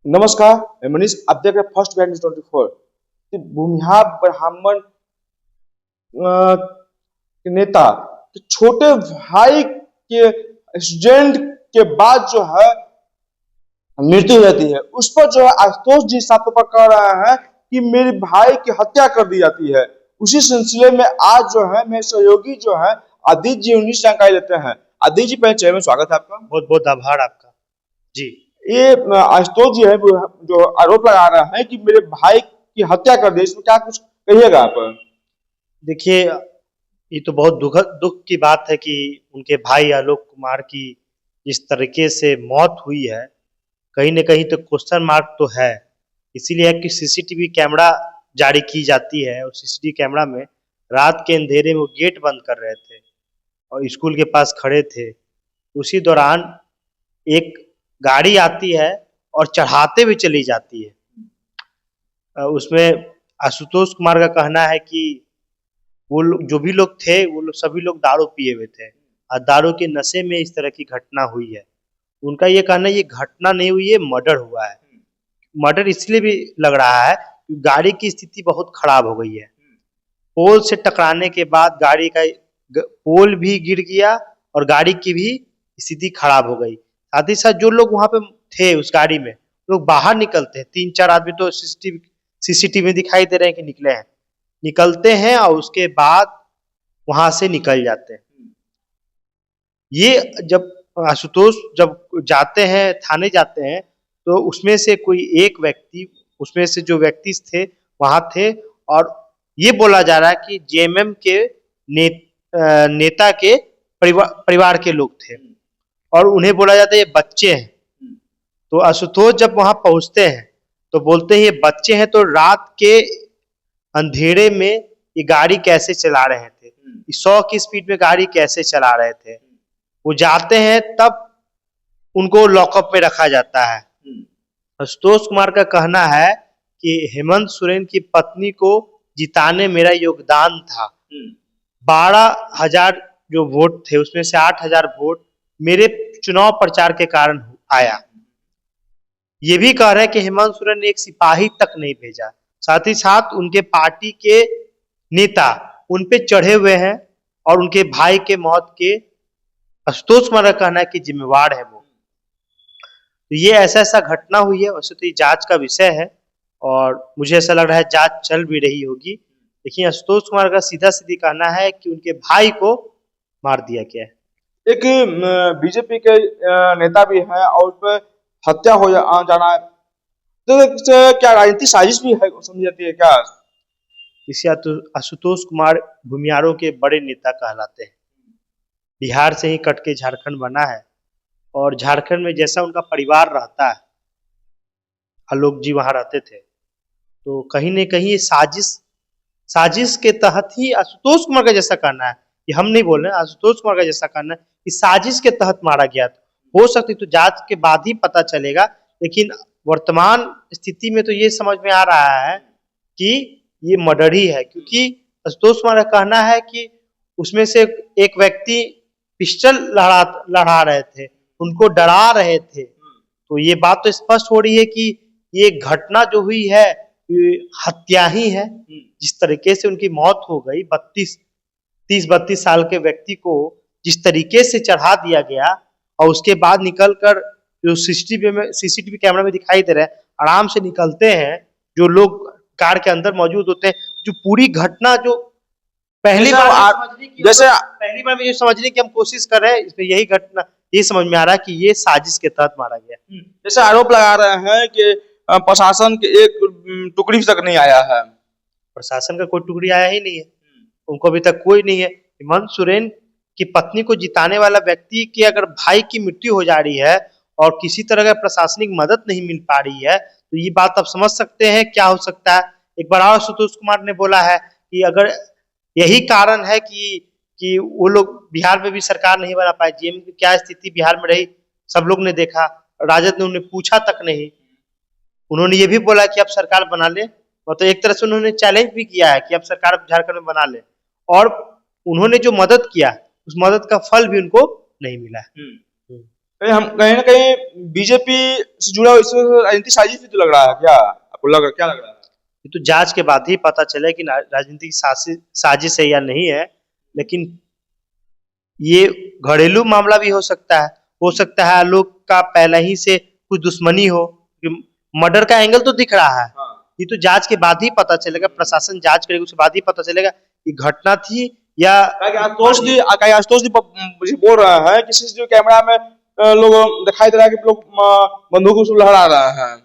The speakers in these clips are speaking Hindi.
नमस्कार, मैं मनीष। आप देख रहे हैं फर्स्ट बैच 24। भूमिहार ब्राह्मण के नेता तो छोटे भाई के एक्सीडेंट के बाद जो है मृत्यु हो जाती है, उस पर जो है आशुतोष जी साफ कर रहे हैं कि मेरे भाई की हत्या कर दी जाती है। उसी सिलसिले में आज जो है मेरे सहयोगी जो है आदित्य जी उन्हीं से जानकारी लेते हैं। आदित्य जी, पहले चैनल में स्वागत है आपका। बहुत बहुत आभार आपका जी। ये आशुतोष जी है जो आरोप लगा रहा है कि मेरे भाई की हत्या कर दी, इसमें क्या कुछ कहिएगा आप? देखिए, ये तो बहुत दुख की बात है कि उनके भाई आलोक कुमार की इस तरीके से मौत हुई है। कहीं न कहीं तो क्वेश्चन मार्क तो है। इसीलिए कि सीसीटीवी कैमरा जारी की जाती है और सीसीटीवी कैमरा में रात के अंधेरे में वो गेट बंद कर रहे थे और स्कूल के पास खड़े थे। उसी दौरान एक गाड़ी आती है और चढ़ाते हुए चली जाती है। उसमें आशुतोष कुमार का कहना है कि वो लोग जो भी लोग थे वो लोग सभी लोग दारू पिए हुए थे और दारू के नशे में इस तरह की घटना हुई है। उनका ये कहना है ये घटना नहीं हुई है, मर्डर हुआ है। मर्डर इसलिए भी लग रहा है कि गाड़ी की स्थिति बहुत खराब हो गई है। पोल से टकराने के बाद गाड़ी का पोल भी गिर गया और गाड़ी की भी स्थिति खराब हो गई। साथ ही साथ जो लोग वहां पे थे उस गाड़ी में, लोग बाहर निकलते हैं। 3-4 आदमी तो सीसीटीवी में दिखाई दे रहे हैं कि निकले हैं, निकलते हैं और उसके बाद वहां से निकल जाते हैं। ये जब आशुतोष जब जाते हैं, थाने जाते हैं, तो उसमें से कोई एक व्यक्ति, उसमें से जो व्यक्ति थे वहां थे और ये बोला जा रहा है कि जेएमएम के नेता के परिवार के लोग थे और उन्हें बोला जाता है ये बच्चे हैं। तो आशुतोष जब वहां पहुंचते हैं तो बोलते हैं ये बच्चे हैं, तो रात के अंधेरे में ये गाड़ी कैसे चला रहे थे, 100 की स्पीड में गाड़ी कैसे चला रहे थे। वो जाते हैं तब उनको लॉकअप में रखा जाता है। आशुतोष कुमार का कहना है कि हेमंत सोरेन की पत्नी को जिताने मेरा योगदान था। 12,000 जो वोट थे उसमें से 8,000 वोट मेरे चुनाव प्रचार के कारण आया। ये भी कह रहे हैं कि हेमंत सोरेन ने एक सिपाही तक नहीं भेजा। साथ ही साथ उनके पार्टी के नेता उन पे चढ़े हुए हैं और उनके भाई के मौत के आशुतोष कुमार का कहना है कि जिम्मेवार है वो। तो ये ऐसा घटना हुई है। वैसे तो ये जांच का विषय है और मुझे ऐसा लग रहा है जांच चल भी रही होगी, लेकिन आशुतोष कुमार का सीधा सीधी कहना है कि उनके भाई को मार दिया गया है। एक बीजेपी के नेता भी है और उस पर हत्या हो जाना है, तो क्या राजनीतिक साजिश भी है समझी जाती है क्या? इसे आशुतोष कुमार भूमिहारों के बड़े नेता कहलाते हैं। बिहार से ही कट के झारखंड बना है और झारखंड में जैसा उनका परिवार रहता है, आलोक जी वहां रहते थे, तो कहीं न कहीं ये साजिश के तहत ही आशुतोष कुमार का जैसा कहना है, ये हम नहीं बोल रहे हैं, आशुतोष कुमार का जैसा कहना है कि साजिश के तहत मारा गया था। हो सकती तो जांच के बाद ही पता चलेगा, लेकिन वर्तमान स्थिति में तो ये समझ में आ रहा है कि ये मर्डर ही है, क्योंकि आशुतोष कुमार का कहना है कि उसमें से एक व्यक्ति पिस्टल लड़ा रहे थे, उनको डरा रहे थे। तो ये बात तो स्पष्ट हो रही है कि ये घटना जो हुई है ये हत्या ही है। जिस तरीके से उनकी मौत हो गई, 30-32 साल के व्यक्ति को जिस तरीके से चढ़ा दिया गया और उसके बाद निकलकर जो सीसीटीवी कैमरा में दिखाई दे रहा है, आराम से निकलते हैं जो लोग कार के अंदर मौजूद होते हैं। जो पूरी घटना जो पहली बार में समझने की हम कोशिश कर रहे हैं, इसमें यही घटना ये समझ में आ रहा है कि ये साजिश के तहत मारा गया। जैसे आरोप लगा रहे हैं कि प्रशासन के एक टुकड़ी तक नहीं आया है। प्रशासन का कोई टुकड़ी आया ही नहीं है, उनको अभी तक कोई नहीं है। हेमंत सोरेन की पत्नी को जिताने वाला व्यक्ति की अगर भाई की मृत्यु हो जा रही है और किसी तरह का प्रशासनिक मदद नहीं मिल पा रही है, तो ये बात आप समझ सकते हैं क्या हो सकता है। एक बार और आशुतोष कुमार ने बोला है कि अगर यही कारण है कि वो लोग बिहार में भी सरकार नहीं बना पाए, जेएमएम की क्या स्थिति बिहार में रही सब लोग ने देखा, राजद ने उन्हें पूछा तक नहीं। उन्होंने ये भी बोला कि अब सरकार बना ले, मतलब एक तरह से उन्होंने चैलेंज भी किया है कि अब सरकार झारखंड में बना ले, और उन्होंने जो मदद किया उस मदद का फल भी उनको नहीं मिला है। कहीं ना कहीं बीजेपी से जुड़ा हुआ इसमें राजनीतिक साजिश भी तो लग रहा है क्या? आपको क्या लग रहा है? ये तो जांच के बाद ही पता चले कि राजनीतिक साजिश है या नहीं है। लेकिन ये घरेलू मामला भी हो सकता है। हो सकता है आलोक का पहले ही से कुछ दुश्मनी हो। मर्डर का एंगल तो दिख रहा है। हाँ। ये तो जांच के बाद ही पता चलेगा, प्रशासन जांच करेगा, उसके बाद ही पता चलेगा कि घटना थी या आशुतोष जी मुझे बोल रहे हैं कि सीसीटीवी कैमरा में लोग दिखाई दे रहा है कि लोग बंदूक से लहरा रहे हैं।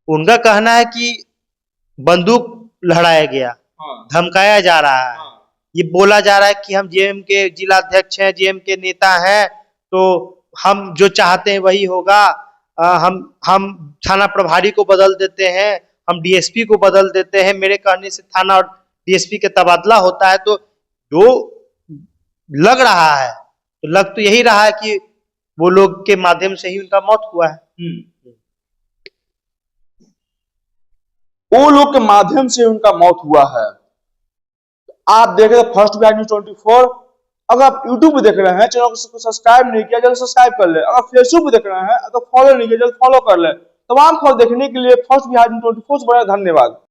उनका कहना है कि बंदूक लहराया गया, हाँ। धमकाया जा रहा है। हाँ। ये बोला जा रहा है कि हम जेएम के जिला अध्यक्ष हैं, जेएम के नेता हैं, तो हम जो चाहते हैं वही होगा। हम थाना प्रभारी को बदल देते हैं, हम डीएसपी को बदल देते हैं, मेरे कहने से थाना और डीएसपी के तबादला होता है। तो जो लग रहा है, तो लग तो यही रहा है कि वो लोग के माध्यम से ही उनका मौत हुआ है। वो लोग के माध्यम से उनका मौत हुआ है। आप देख रहे हैं फर्स्ट बिहार न्यूज 24। अगर आप यूट्यूब पे देख रहे हैं, चैनल को सब्सक्राइब नहीं किया, जल्द सब्सक्राइब कर ले। अगर फेसबुक पे देख रहे हैं तो फॉलो नहीं किया, जल्द फॉलो कर ले। तमाम खबर देखने के लिए फर्स्ट बिहार न्यूज 24 बड़ा धन्यवाद।